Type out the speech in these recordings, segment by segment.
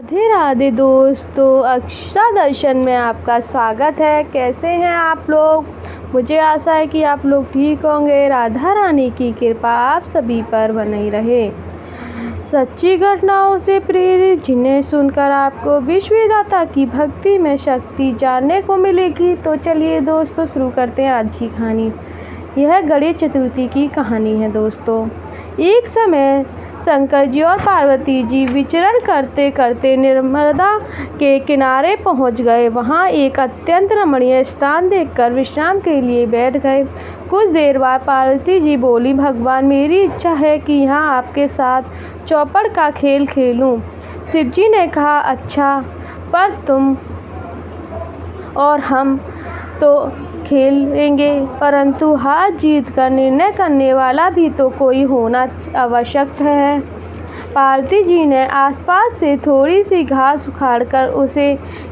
राधे राधे दोस्तों, अक्षता दर्शन में आपका स्वागत है। कैसे हैं आप लोग? मुझे आशा है कि आप लोग ठीक होंगे। राधा रानी की कृपा आप सभी पर बनी रहे। सच्ची घटनाओं से प्रेरित जिन्हें सुनकर आपको विश्वविदाता की भक्ति में शक्ति जानने को मिलेगी। तो चलिए दोस्तों, शुरू करते हैं आज की कहानी। यह गणेश चतुर्थी की कहानी है दोस्तों। एक समय शंकर जी और पार्वती जी विचरण करते करते नर्मदा के किनारे पहुंच गए। वहां एक अत्यंत रमणीय स्थान देखकर विश्राम के लिए बैठ गए। कुछ देर बाद पार्वती जी बोली, भगवान, मेरी इच्छा है कि यहाँ आपके साथ चौपड़ का खेल खेलूं। शिव जी ने कहा, अच्छा, पर तुम और हम तो खेलेंगे, परंतु हार जीत का निर्णय करने वाला भी तो कोई होना आवश्यक है। पार्वती जी ने आसपास से थोड़ी सी घास उखाड़कर उसे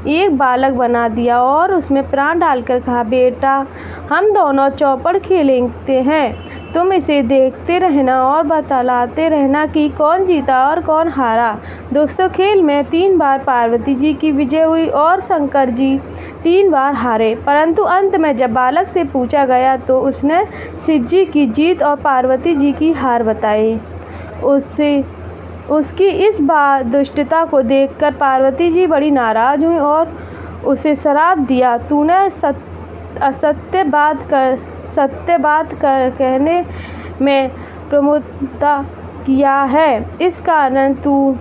एक बालक बना दिया और उसमें प्राण डालकर कहा, बेटा, हम दोनों चौपड़ खेलते हैं। तुम इसे देखते रहना और बतलाते रहना कि कौन जीता और कौन हारा। दोस्तों, खेल में 3 बार पार्वती जी की विजय हुई और शंकर जी 3 बार हारे। परंतु अंत में जब बालक से पूछा गया तो उसने शिव जी की जीत और पार्वती जी की हार बताई। उसकी इस बार दुष्टता को देखकर पार्वती जी बड़ी नाराज हुई और उसे श्राप दिया, तूने सत्य बात कहने में प्रमुखता किया है, इस कारण तू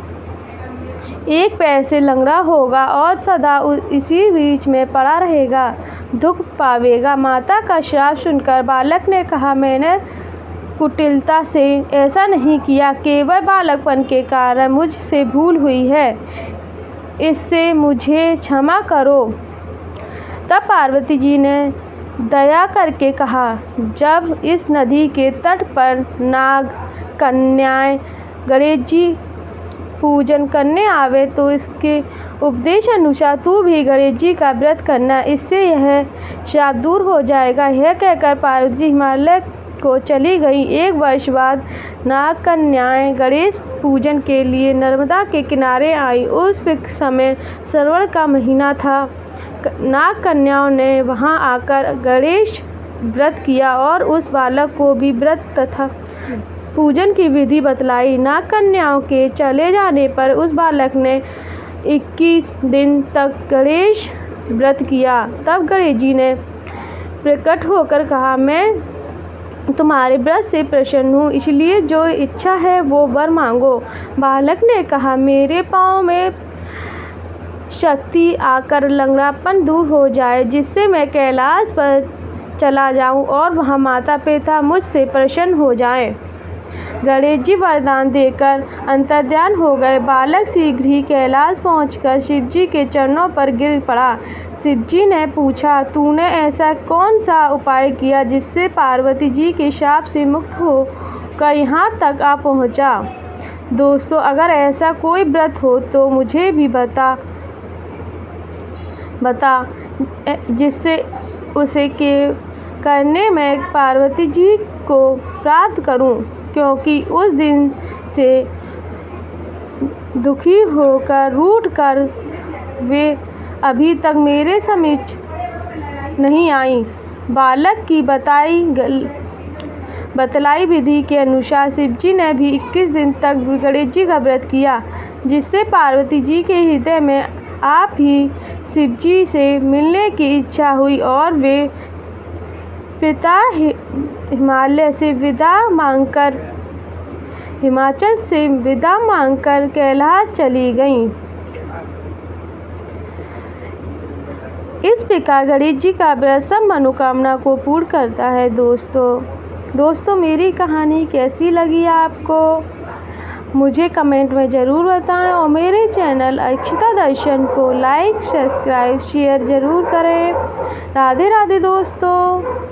एक पैर से लंगड़ा होगा और सदा इसी बीच में पड़ा रहेगा, दुख पावेगा। माता का श्राप सुनकर बालक ने कहा, मैंने कुटिलता से ऐसा नहीं किया, केवल बालकपन के कारण मुझसे भूल हुई है, इससे मुझे क्षमा करो। तब पार्वती जी ने दया करके कहा, जब इस नदी के तट पर नाग कन्याएं गणेश जी पूजन करने आवे तो इसके उपदेश अनुसार तू भी गणेश जी का व्रत करना, इससे यह श्राप दूर हो जाएगा। यह कहकर पार्वती जी हिमालय को चली गई। 1 वर्ष बाद नाग कन्याएं गणेश पूजन के लिए नर्मदा के किनारे आई। उस समय श्रावण का महीना था। नाग कन्याओं ने वहां आकर गणेश व्रत किया और उस बालक को भी व्रत तथा पूजन की विधि बतलाई। नाग कन्याओं के चले जाने पर उस बालक ने 21 दिन तक गणेश व्रत किया। तब गणेश जी ने प्रकट होकर कहा, मैं तुम्हारे व्रत से प्रसन्न हूँ, इसलिए जो इच्छा है वो वर मांगो। बालक ने कहा, मेरे पाँव में शक्ति आकर लंगड़ापन दूर हो जाए, जिससे मैं कैलाश पर चला जाऊं और वहां माता पिता मुझसे प्रसन्न हो जाएं। गणेश जी वरदान देकर अंतर्ध्यान हो गए। बालक शीघ्र ही कैलाश पहुंचकर शिव जी के चरणों पर गिर पड़ा। शिव जी ने पूछा, तूने ऐसा कौन सा उपाय किया जिससे पार्वती जी के शाप से मुक्त होकर यहाँ तक आ पहुँचा? दोस्तों, अगर ऐसा कोई व्रत हो तो मुझे भी बता जिससे उसे करने में पार्वती जी को प्राप्त करूं, क्योंकि उस दिन से दुखी होकर रूठ कर वे अभी तक मेरे समीप नहीं आई। बालक की बतलाई विधि के अनुसार शिव जी ने भी 21 दिन तक गणेश जी का व्रत किया, जिससे पार्वती जी के हृदय में आप ही शिव जी से मिलने की इच्छा हुई और वे पिता हिमाचल से विदा मांगकर कैलाश चली गईं। इस प्रकार गणेश जी का व्रत सब मनोकामना को पूर्ण करता है। दोस्तों, मेरी कहानी कैसी लगी आपको? मुझे कमेंट में ज़रूर बताएं और मेरे चैनल अक्षता दर्शन को लाइक, सब्सक्राइब, शेयर ज़रूर करें। राधे राधे दोस्तों।